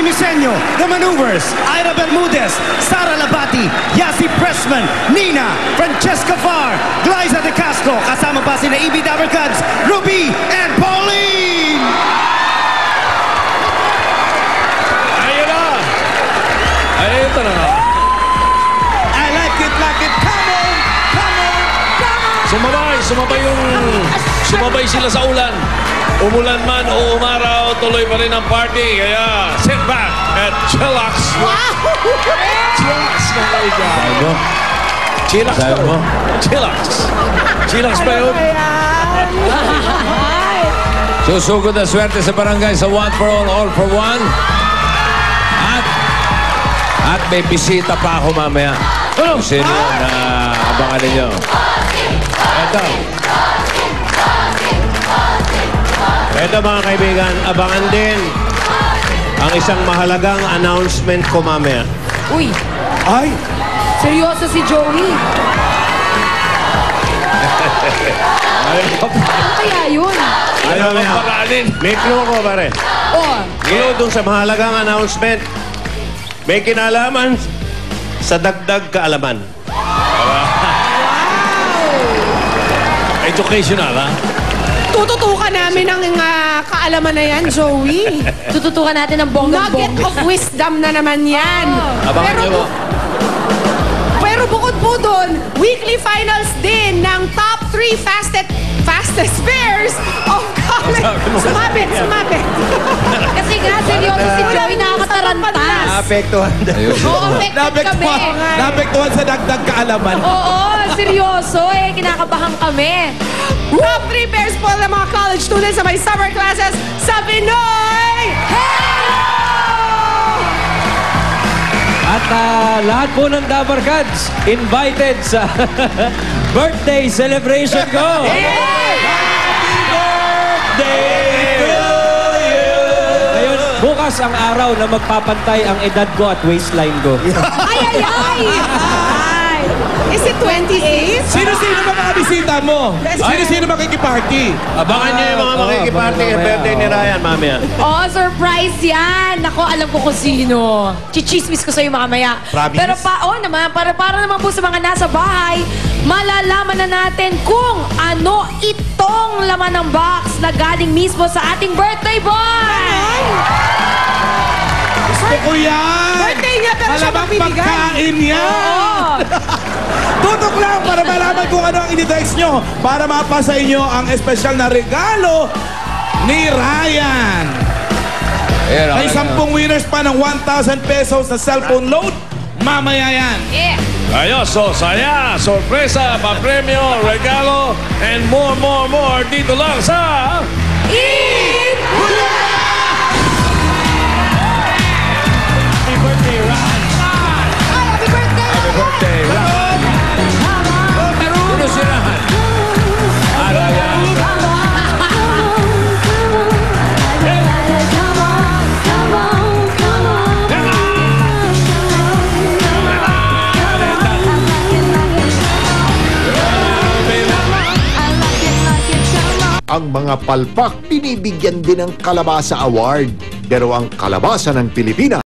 Lisenyo, The Maneuvers, Ira Bermudez, Sara Labati, Yasi Pressman, Nina, Francesca Farr, Glyza De Castro, kasama pa sina EB Dabarkads, Ruby, and Pauline! Ayun na! Ayun na nga. I like it, come on, come on, come on! Sumabay sila sa ulan. Umulan man o umaraw, tuloy pa rin ang party. Kaya, sit back at chillax. Wow! Chillax na kayo dyan. Sabi mo? Chillax Sabi pa. mo? Chillax. Chillax pa yun. Susugod na swerte sa barangay sa one for all for one. At may bisita pa ako mamaya. Kung sino na abangan ninyo. Ito. Ito mga kaibigan, abangan din ang isang mahalagang announcement ko mamaya. Uy, Ay! seryoso si Joey. Ano kaya yun? Ayaw mamaya. magpakanin. May clue ko, pare. Oh, Clue dun sa mahalagang announcement. May kinalaman sa dagdag kaalaman. Educational, ha? Tututukan namin ang kaalaman na yan, Joey. tututukan natin ng Nugget bonggang-bongga. of wisdom na naman yan. Abangan Pero, nyo. pero bukod po doon, weekly finals din ng top 3 fastest fares of college. Sumabit. Kasi nga, seryoso si Joey nakakatarantas. Naapektuhan dahil. Oo, affected kami. Naapektuhan sa dagdag kaalaman. Oo, seryoso eh. Kinakabahan kami. Top 3 pairs po ng mga college students sa may summer classes sa Pinoy! At lahat po ng Dabarkads invited sa birthday celebration ko. Ngayon, bukas ang araw na magpapantay ang edad ko at waistline ko. Ay! Is it 28? Sino-sino ba mga bisita mo? Sino-sino makikiparty? Abangan nyo yung mga makikiparty abangan ng birthday ni Ryan mamaya. Oh, surprise yan! Nako, alam ko kung sino. Chichismis ko sa'yo mamaya. Promise? Pero naman, para naman po sa mga nasa bahay, malalaman na natin kung ano itong laman ng box na galing mismo sa ating birthday boy! Gusto ko yan! Birthday niya, pero siya Malamang magbibigay. pagkain yan! Oo! Tutok lang para malaman kung ano ang initext nyo para mapasa inyo ang espesyal na regalo ni Ryan. May 10 winners pa ng 1,000 pesos na cellphone load. Mamaya yan. Yeah! Ayos, so saya, sorpresa, papremyo, regalo, and more dito lang sa... Eat! Happy birthday, Ryan! Happy birthday! Happy birthday, Ryan! Sino si Rahan? Ang mga palpak binibigyan din ng Kalabasa Award. Pero ang kalabasa ng Pilipinas